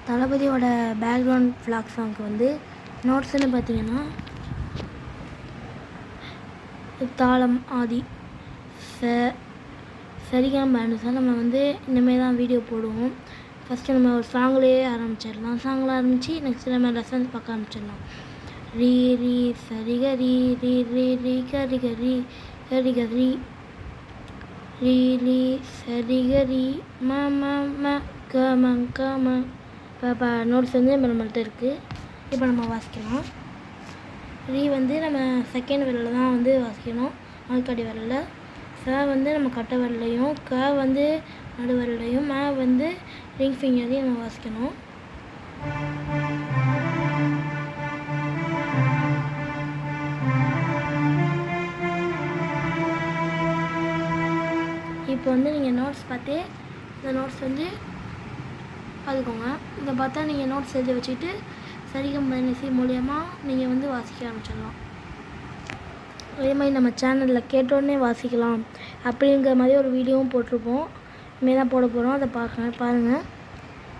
தளபதியோட background flag சாங்க்கு வந்து நோட்ஸ்ன்னு பார்த்தீங்கன்னா தாளம் ஆதி சரிகம சார். நம்ம வந்து இனிமேல் தான் வீடியோ போடுவோம். ஃபஸ்ட்டு நம்ம ஒரு சாங்லேயே ஆரம்பிச்சிடலாம். சாங்கில் ஆரம்பித்து நெக்ஸ்ட்டு நம்ம லெசன்ஸ் பார்க்க ஆரம்பிச்சிடலாம். ரீ ரீ சரிக ரீ ரீ ரீ ரீ கரிக ரீ கரிக ரீ ரீ ரீ சரிக ரீ ம ம ம க ம க ம. இப்போ நோட்ஸ் வந்து நம்மள்ட்ட இருக்குது. இப்போ நம்ம வாசிக்கலாம். ரீ வந்து நம்ம செகண்ட் விரலில் தான் வந்து வாசிக்கணும், ஆள்காட்டி விரலில். ச வந்து நம்ம கட்டை விரலையும், க வந்து நடு விரலையும், ம வந்து ரிங் ஃபிங்கரையும் நம்ம வாசிக்கணும். இப்போ வந்து நீங்கள் நோட்ஸ் பார்த்து இந்த நோட்ஸ் வந்து பார்த்துக்கோங்க. இதை பார்த்தா நீங்கள் நோட்ஸ் எழுதி வச்சுக்கிட்டு சரிகமபதனிசை மூலயமா நீங்கள் வந்து வாசிக்க ஆரம்பிச்சிடலாம். அதே மாதிரி நம்ம சேனலில் கேட்டோடனே வாசிக்கலாம் அப்படிங்கிற மாதிரி ஒரு வீடியோவும் போட்டிருப்போம். இனிமேல் தான் போட போகிறோம். அதை பாருங்கள்.